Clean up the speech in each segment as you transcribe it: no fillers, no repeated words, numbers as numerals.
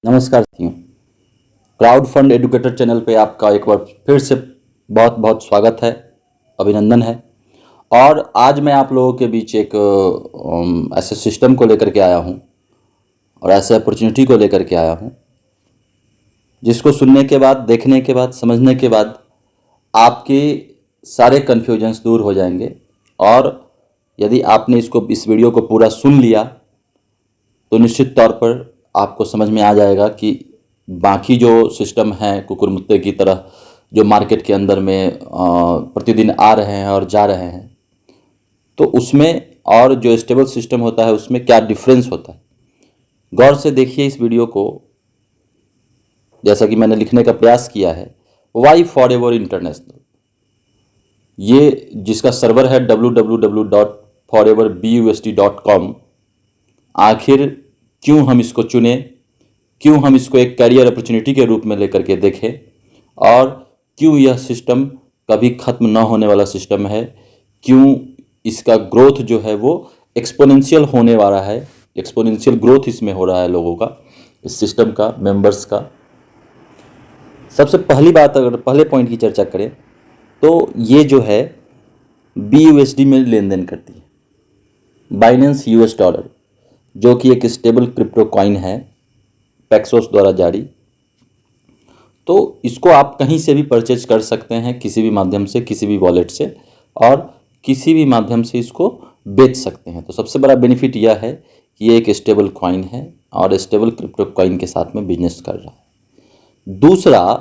नमस्कार साथियों। Crowd fund educator channel पे आपका एक बार फिर से बहुत बहुत स्वागत है, अभिनंदन है। और आज मैं आप लोगों के बीच एक ऐसे सिस्टम को लेकर के आया हूँ और ऐसे अपॉर्चुनिटी को लेकर के आया हूँ जिसको सुनने के बाद, देखने के बाद, समझने के बाद आपके सारे कन्फ्यूजन्स दूर हो जाएंगे। और यदि आपने इस वीडियो को पूरा सुन लिया तो निश्चित तौर पर आपको समझ में आ जाएगा कि बाकी जो सिस्टम हैं कुकुरमुत्ते की तरह जो मार्केट के अंदर में प्रतिदिन आ रहे हैं और जा रहे हैं, तो उसमें और जो स्टेबल सिस्टम होता है उसमें क्या डिफरेंस होता है। गौर से देखिए इस वीडियो को। जैसा कि मैंने लिखने का प्रयास किया है, वाई फॉरएवर इंटरनेशनल, ये जिसका सर्वर है www.foreverbusd.com। आखिर क्यों हम इसको चुने, क्यों हम इसको एक करियर अपॉर्चुनिटी के रूप में लेकर के देखें, और क्यों यह सिस्टम कभी ख़त्म न होने वाला सिस्टम है, क्यों इसका ग्रोथ जो है वो एक्सपोनेंशियल होने वाला है, एक्सपोनेंशियल ग्रोथ इसमें हो रहा है लोगों का, इस सिस्टम का, मेंबर्स का। सबसे पहली बात, अगर पहले पॉइंट की चर्चा करें तो ये जो है BUSD में लेन देन करती है, बाइनेंस US डॉलर, जो कि एक स्टेबल क्रिप्टो कॉइन है पैक्सोस द्वारा जारी। तो इसको आप कहीं से भी परचेज कर सकते हैं, किसी भी माध्यम से, किसी भी वॉलेट से, और किसी भी माध्यम से इसको बेच सकते हैं। तो सबसे बड़ा बेनिफिट यह है कि ये एक स्टेबल कॉइन है और स्टेबल क्रिप्टो कॉइन के साथ में बिजनेस कर रहा है। दूसरा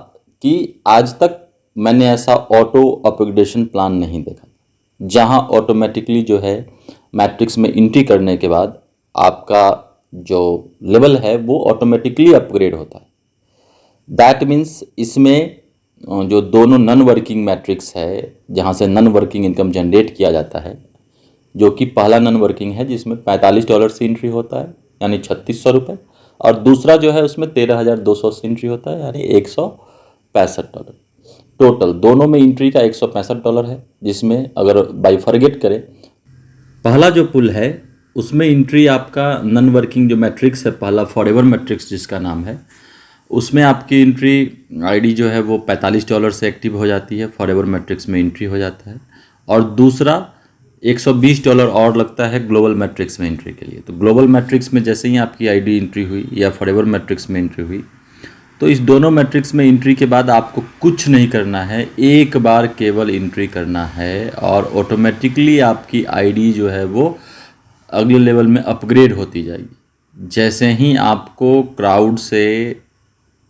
कि आज तक मैंने ऐसा ऑटो अपग्रेडेशन प्लान नहीं देखा जहां ऑटोमेटिकली जो है मैट्रिक्स में एंट्री करने के बाद आपका जो लेवल है वो ऑटोमेटिकली अपग्रेड होता है। दैट मीन्स इसमें जो दोनों नॉन वर्किंग मैट्रिक्स है, जहाँ से नॉन वर्किंग इनकम जनरेट किया जाता है, जो कि पहला नॉन वर्किंग है जिसमें $45 से एंट्री होता है यानी $3600, और दूसरा जो है उसमें 13,200 से एंट्री होता है यानी $165। टोटल दोनों में एंट्री का $165 है, जिसमें अगर बाइफरगेट करें, पहला जो पुल है उसमें एंट्री आपका नॉन वर्किंग जो मैट्रिक्स है, पहला फॉरएवर मैट्रिक्स जिसका नाम है, उसमें आपकी एंट्री आईडी जो है वो $45 से एक्टिव हो जाती है, फॉरएवर मैट्रिक्स में एंट्री हो जाता है। और दूसरा $120 और लगता है ग्लोबल मैट्रिक्स में एंट्री के लिए। तो ग्लोबल मैट्रिक्स में जैसे ही आपकी आईडी एंट्री हुई या फॉरएवर मैट्रिक्स में एंट्री हुई, तो इस दोनों मैट्रिक्स में एंट्री के बाद आपको कुछ नहीं करना है, एक बार केवल एंट्री करना है और ऑटोमेटिकली आपकी आईडी जो है वो अगले लेवल में अपग्रेड होती जाएगी। जैसे ही आपको क्राउड से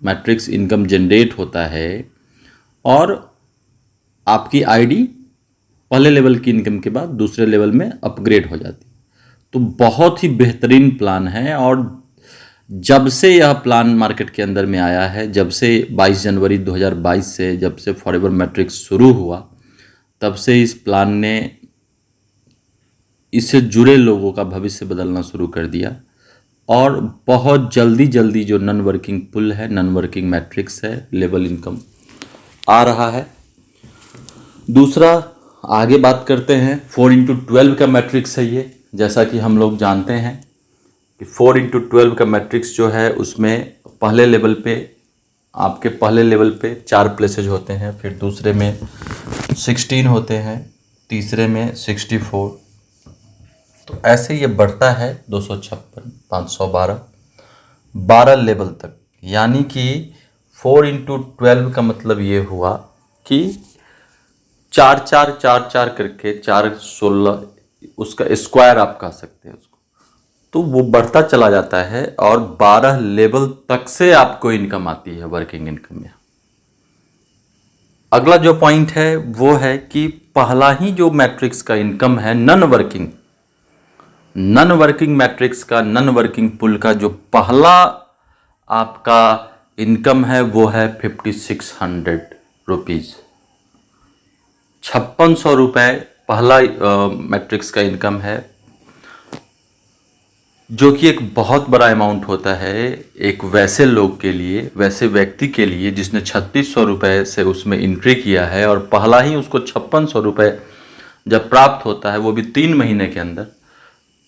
मैट्रिक्स इनकम जनरेट होता है और आपकी आईडी पहले लेवल की इनकम के बाद दूसरे लेवल में अपग्रेड हो जाती है। तो बहुत ही बेहतरीन प्लान है। और जब से यह प्लान मार्केट के अंदर में आया है, जब से 22 जनवरी 2022 से जब से फॉरएवर मैट्रिक्स शुरू हुआ, तब से इस प्लान ने इससे जुड़े लोगों का भविष्य बदलना शुरू कर दिया। और बहुत जल्दी जो नॉन वर्किंग पुल है, नॉन वर्किंग मैट्रिक्स है, लेवल इनकम आ रहा है। दूसरा, आगे बात करते हैं, 4x12 का मैट्रिक्स है ये। जैसा कि हम लोग जानते हैं कि 4x12 का मैट्रिक्स जो है उसमें पहले लेवल पे, आपके पहले लेवल पे 4 प्लेसेज होते हैं, फिर दूसरे में 16 होते हैं, तीसरे में 64। तो ऐसे ये बढ़ता है 256, 512, 12 लेवल तक। यानी कि 4x12 का मतलब ये हुआ कि 4 करके 416, उसका स्क्वायर आप कह सकते हैं उसको। तो वो बढ़ता चला जाता है और 12 लेवल तक से आपको इनकम आती है, वर्किंग इनकम में। अगला जो पॉइंट है वो है कि पहला ही जो मैट्रिक्स का इनकम है, नॉन वर्किंग मैट्रिक्स का, नॉन वर्किंग पुल का जो पहला आपका इनकम है वो है 5600 रुपीज़, 5600 रुपये पहला मैट्रिक्स का इनकम है, जो कि एक बहुत बड़ा अमाउंट होता है एक वैसे लोग के लिए, वैसे व्यक्ति के लिए जिसने 3600 रुपये से उसमें एंट्री किया है और पहला ही उसको 5600 रुपये जब प्राप्त होता है, वो भी 3 महीने के अंदर,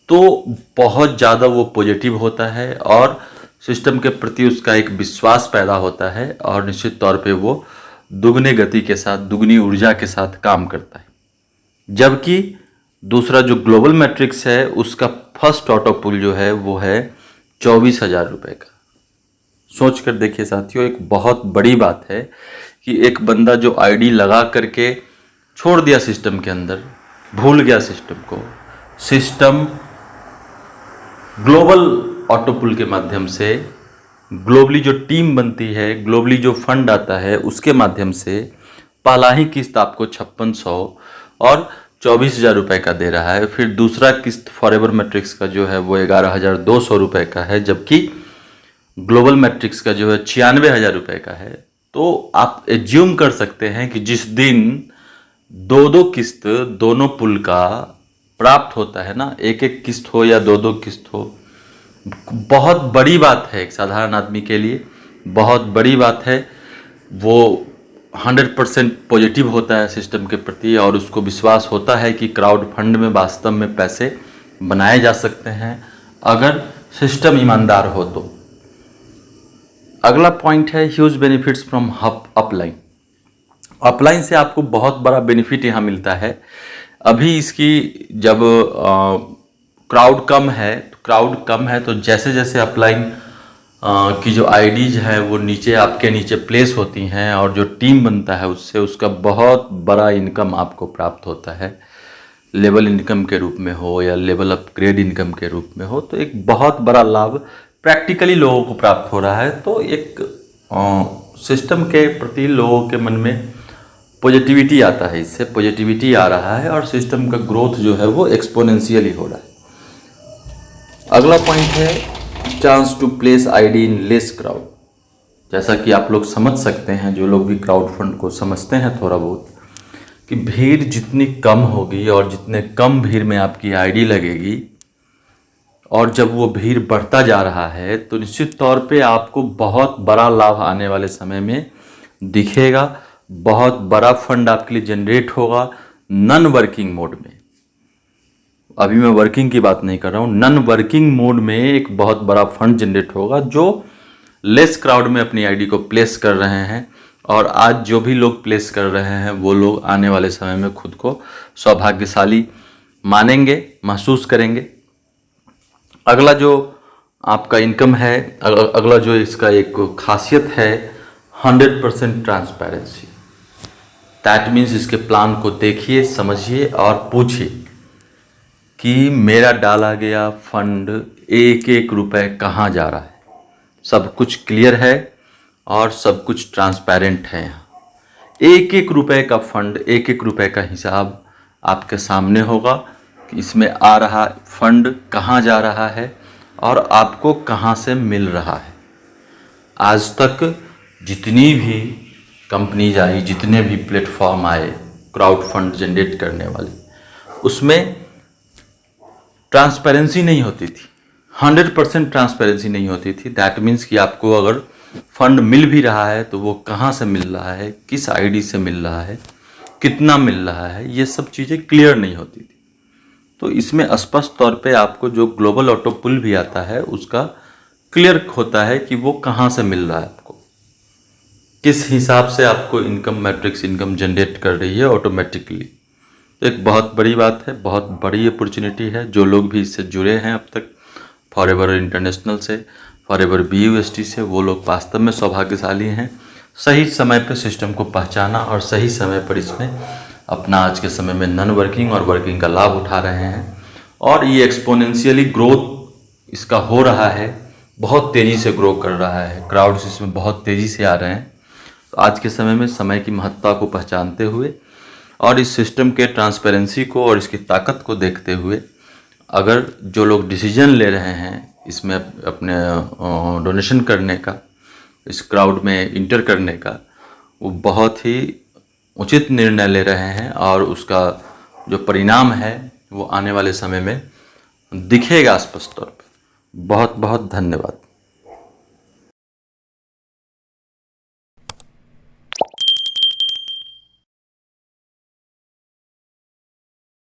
तो बहुत ज़्यादा वो पॉजिटिव होता है। और सिस्टम के प्रति उसका एक विश्वास पैदा होता है और निश्चित तौर पे वो दुगने गति के साथ, दुगनी ऊर्जा के साथ काम करता है। जबकि दूसरा जो ग्लोबल मैट्रिक्स है उसका फर्स्ट ऑटो पुल जो है वो है 24,000 रुपये का। सोच कर देखिए साथियों, एक बहुत बड़ी बात है कि एक बंदा जो आईडी लगा करके छोड़ दिया सिस्टम के अंदर, भूल गया सिस्टम को, सिस्टम ग्लोबल ऑटो पुल के माध्यम से, ग्लोबली जो टीम बनती है, ग्लोबली जो फंड आता है उसके माध्यम से पहला ही किस्त आपको 5600 और 24,000 रुपये का दे रहा है। फिर दूसरा किस्त फॉरएवर मैट्रिक्स का जो है वो 11,200 रुपये का है, जबकि ग्लोबल मैट्रिक्स का जो है 96,000 रुपये का है। तो आप एज्यूम कर सकते हैं कि जिस दिन दो दो किस्त दोनों पुल का प्राप्त होता है ना, एक एक किस्त हो या दो दो किस्त हो, बहुत बड़ी बात है एक साधारण आदमी के लिए, बहुत बड़ी बात है। वो 100% पॉजिटिव होता है सिस्टम के प्रति और उसको विश्वास होता है कि क्राउड फंड में वास्तव में पैसे बनाए जा सकते हैं अगर सिस्टम ईमानदार हो तो। अगला पॉइंट है huge benefits from upline. Upline से आपको बहुत बड़ा बेनिफिट यहाँ मिलता है। अभी इसकी जब क्राउड कम है तो जैसे जैसे अपलाइन की जो आईडीज है वो नीचे आपके नीचे प्लेस होती हैं और जो टीम बनता है उससे उसका बहुत बड़ा इनकम आपको प्राप्त होता है, लेवल इनकम के रूप में हो या लेवल अपग्रेड इनकम के रूप में हो। तो एक बहुत बड़ा लाभ प्रैक्टिकली लोगों को प्राप्त हो रहा है। तो एक सिस्टम के प्रति लोगों के मन में पॉजिटिविटी आता है, इससे पॉजिटिविटी आ रहा है और सिस्टम का ग्रोथ जो है वो एक्सपोनेंशियली हो रहा है। अगला पॉइंट है chance to place ID in less crowd. जैसा कि आप लोग समझ सकते हैं, जो लोग भी क्राउड फंड को समझते हैं थोड़ा बहुत, कि भीड़ जितनी कम होगी और जितने कम भीड़ में आपकी आईडी लगेगी और जब वो भीड़ बढ़ता जा रहा है तो निश्चित तौर पे आपको बहुत बड़ा लाभ आने वाले समय में दिखेगा। बहुत बड़ा फंड आपके लिए जनरेट होगा नॉन वर्किंग मोड में। अभी मैं वर्किंग की बात नहीं कर रहा हूँ, नॉन वर्किंग मोड में एक बहुत बड़ा फंड जनरेट होगा जो लेस क्राउड में अपनी आईडी को प्लेस कर रहे हैं। और आज जो भी लोग प्लेस कर रहे हैं वो लोग आने वाले समय में खुद को सौभाग्यशाली मानेंगे, महसूस करेंगे। अगला जो आपका इनकम है, अगला जो इसका एक खासियत है 100% ट्रांसपेरेंसी। दैट मीन्स इसके प्लान को देखिए, समझिए और पूछिए कि मेरा डाला गया फंड एक एक रुपए कहाँ जा रहा है। सब कुछ क्लियर है और सब कुछ ट्रांसपेरेंट है। यहाँ एक एक रुपए का फंड, एक एक रुपए का हिसाब आपके सामने होगा कि इसमें आ रहा फंड कहाँ जा रहा है और आपको कहाँ से मिल रहा है। आज तक जितनी भी कंपनीज आई, जितने भी प्लेटफॉर्म आए क्राउड फंड जनरेट करने वाले, उसमें ट्रांसपेरेंसी नहीं होती थी, 100% ट्रांसपेरेंसी नहीं होती थी। दैट मीन्स कि आपको अगर फंड मिल भी रहा है तो वो कहाँ से मिल रहा है, किस आईडी से मिल रहा है, कितना मिल रहा है, ये सब चीज़ें क्लियर नहीं होती थी। तो इसमें स्पष्ट तौर पे आपको जो ग्लोबल ऑटो पुल भी आता है उसका क्लियर होता है कि वो कहाँ से मिल रहा है, आपको किस हिसाब से आपको इनकम मैट्रिक्स इनकम जनरेट कर रही है ऑटोमेटिकली। तो एक बहुत बड़ी बात है, बहुत बड़ी अपॉर्चुनिटी है। जो लोग भी इससे जुड़े हैं अब तक फॉरएवर इंटरनेशनल से, फॉरएवर BUSD से, वो लोग वास्तव में सौभाग्यशाली हैं। सही समय पर सिस्टम को पहचाना और सही समय पर इसमें अपना आज के समय में नॉन वर्किंग और वर्किंग का लाभ उठा रहे हैं। और ये एक्सपोनेंशियली ग्रोथ इसका हो रहा है, बहुत तेज़ी से ग्रो कर रहा है, क्राउड्स इसमें बहुत तेज़ी से आ रहे हैं। तो आज के समय में समय की महत्ता को पहचानते हुए और इस सिस्टम के ट्रांसपेरेंसी को और इसकी ताकत को देखते हुए अगर जो लोग डिसीजन ले रहे हैं इसमें अपने डोनेशन करने का, इस क्राउड में इंटर करने का, वो बहुत ही उचित निर्णय ले रहे हैं और उसका जो परिणाम है वो आने वाले समय में दिखेगा स्पष्ट तौर पर। बहुत बहुत धन्यवाद।